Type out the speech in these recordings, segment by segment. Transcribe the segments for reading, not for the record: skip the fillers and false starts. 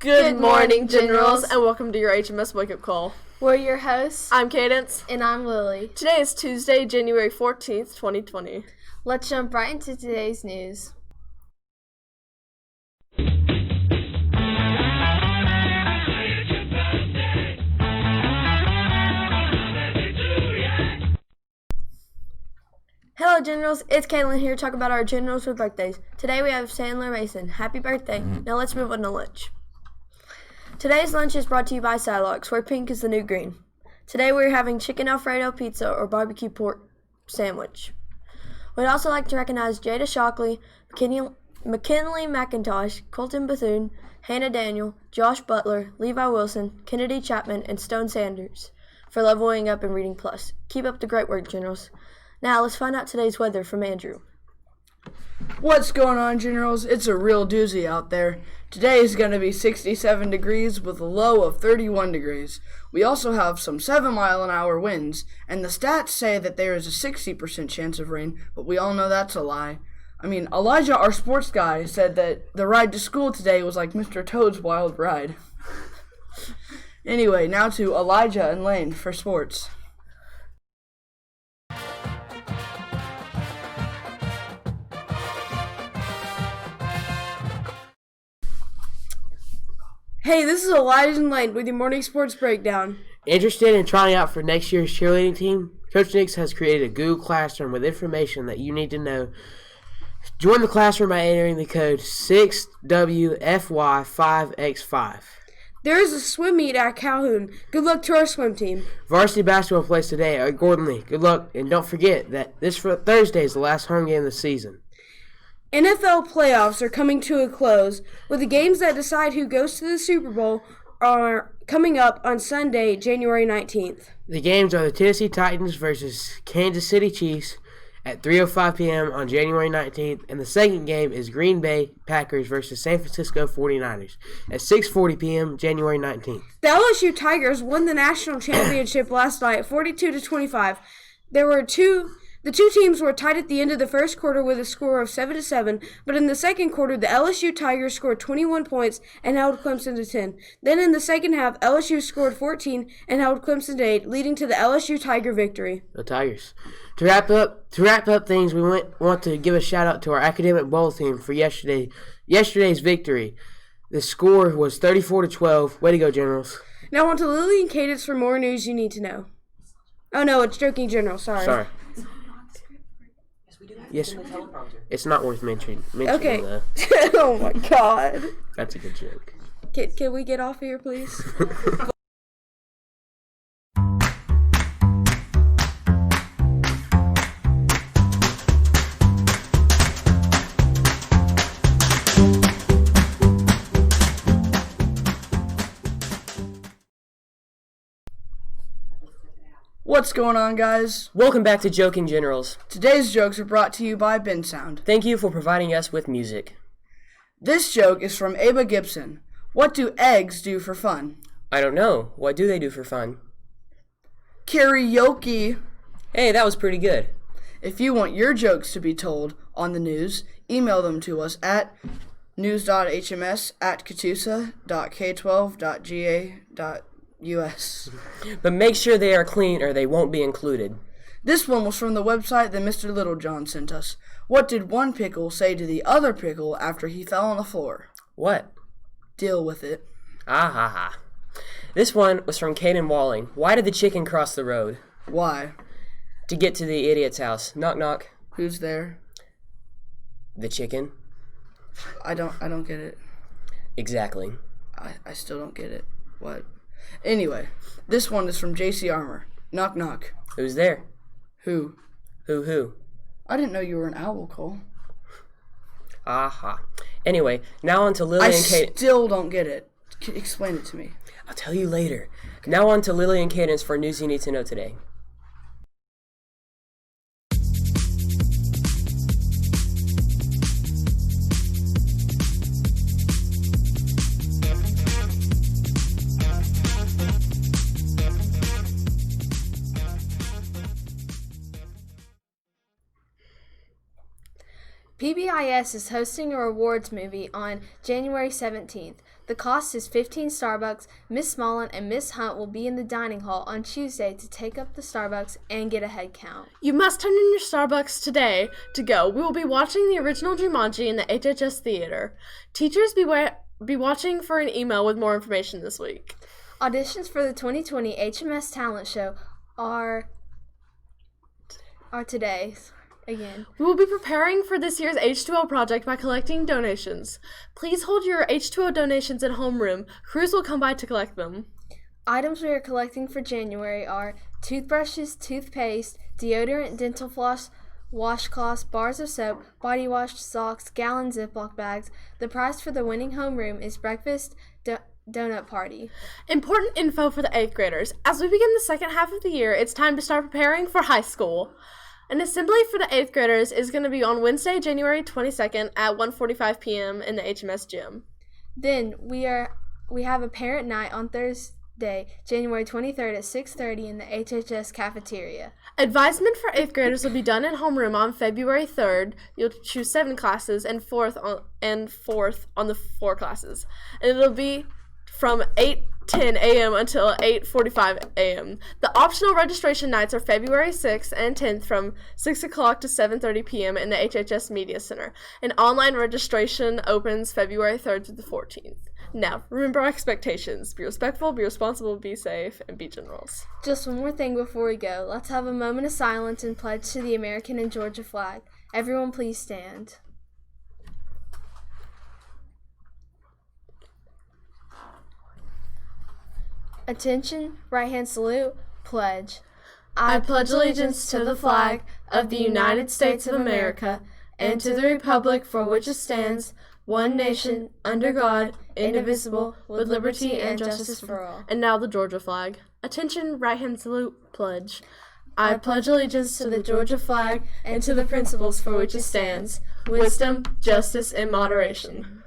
Good morning, Generals, and welcome to your HMS Wake Up Call. We're your hosts. I'm Cadence. And I'm Lily. Today is Tuesday, January 14th, 2020. Let's jump right into today's news. Hello, Generals. It's Caitlin here to talk about our Generals with birthdays. Today we have Sandler Mason. Happy birthday. Now let's move on to lunch. Today's lunch is brought to you by Silox, where pink is the new green. Today we're having chicken Alfredo pizza or barbecue pork sandwich. We'd also like to recognize Jada Shockley, McKinley McIntosh, Colton Bethune, Hannah Daniel, Josh Butler, Levi Wilson, Kennedy Chapman, and Stone Sanders for leveling up and reading plus. Keep up the great work, Generals. Now, let's find out today's weather from Andrew. What's going on, Generals? It's a real doozy out there. Today is going to be 67 degrees with a low of 31 degrees. We also have some 7-mile-an-hour winds, and the stats say that there is a 60% chance of rain, but we all know that's a lie. Elijah, our sports guy, said that the ride to school today was like Mr. Toad's Wild Ride. Anyway, now to Elijah and Lane for sports. Hey, this is Elijah and Lane with your morning sports breakdown. Interested in trying out for next year's cheerleading team? Coach Nix has created a Google Classroom with information that you need to know. Join the classroom by entering the code 6WFY5X5. There is a swim meet at Calhoun. Good luck to our swim team. Varsity basketball plays today at Gordon Lee. Good luck, and don't forget that this Thursday is the last home game of the season. NFL playoffs are coming to a close, with the games that decide who goes to the Super Bowl are coming up on Sunday, January 19th. The games are the Tennessee Titans versus Kansas City Chiefs at 3:05 p.m. on January 19th, and the second game is Green Bay Packers versus San Francisco 49ers at 6:40 p.m. January 19th. The LSU Tigers won the national championship last night, 42-25. The two teams were tied at the end of the first quarter with a score of 7-7, but in the second quarter, the LSU Tigers scored 21 points and held Clemson to 10. Then in the second half, LSU scored 14 and held Clemson to 8, leading to the LSU Tiger victory. The Tigers. To wrap up things, we want to give a shout out to our academic bowl team for yesterday's victory. The score was 34-12. Way to go, Generals. Now on to Lily and Cadence for more news you need to know. Oh no, it's Joking General. Sorry. Yes, it's not worth mentioning okay. Though. Oh my God. That's a good joke. Can we get off here, please? What's going on, guys? Welcome back to Joking Generals. Today's jokes are brought to you by Ben Sound. Thank you for providing us with music. This joke is from Aba Gibson. What do eggs do for fun? I don't know. What do they do for fun? Karaoke. Hey, that was pretty good. If you want your jokes to be told on the news, email them to us at news.hms@catoosa.k12.ga.us. But make sure they are clean or they won't be included. This one was from the website that Mr. Littlejohn sent us. What did one pickle say to the other pickle after he fell on the floor? What? Deal with it. Ah ha ha. This one was from Caden Walling. Why did the chicken cross the road? Why? To get to the idiot's house. Knock knock. Who's there? The chicken. I don't get it. Exactly. I still don't get it. What? Anyway, this one is from JC Armour. Knock knock. Who's there? Who? Who? I didn't know you were an owl, Cole. Aha. Anyway, now on to Lily and Cadence. I still don't get it. Explain it to me. I'll tell you later. Now on to Lily and Cadence for news you need to know today. PBIS is hosting a rewards movie on January 17th. The cost is 15 Starbucks. Miss Smolin and Miss Hunt will be in the dining hall on Tuesday to take up the Starbucks and get a head count. You must turn in your Starbucks today to go. We will be watching the original Jumanji in the HHS theater. Teachers be watching for an email with more information this week. Auditions for the 2020 HMS Talent Show are today. Again. We will be preparing for this year's H2O project by collecting donations. Please hold your H2O donations in homeroom. Crews will come by to collect them. Items we are collecting for January are toothbrushes, toothpaste, deodorant, dental floss, washcloths, bars of soap, body wash, socks, gallon Ziploc bags. The prize for the winning homeroom is breakfast donut party. Important info for the 8th graders. As we begin the second half of the year, it's time to start preparing for high school. An assembly for the 8th graders is going to be on Wednesday, January 22nd at 1:45 p.m. in the HMS gym. Then we have a parent night on Thursday, January 23rd at 6:30 in the HHS cafeteria. Advisement for 8th graders will be done in homeroom on February 3rd. You'll choose 7 classes and fourth on the 4 classes. And it'll be from 8:10 a.m. until 8:45 a.m. The optional registration nights are February 6th and 10th from 6 o'clock to 7:30 p.m. in the HHS Media Center. And online registration opens February 3rd to the 14th. Now, remember our expectations. Be respectful, be responsible, be safe, and be generals. Just one more thing before we go. Let's have a moment of silence and pledge to the American and Georgia flag. Everyone please stand. Attention, right hand salute, pledge. I pledge allegiance to the flag of the United States of America and to the republic for which it stands, one nation, under God, indivisible, with liberty and justice for all. And now the Georgia flag. Attention, right hand salute, pledge. I pledge allegiance to the Georgia flag and to the principles for which it stands, wisdom, justice, and moderation.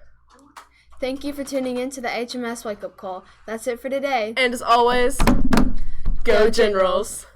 Thank you for tuning in to the HMS Wake Up Call. That's it for today. And as always, go Generals!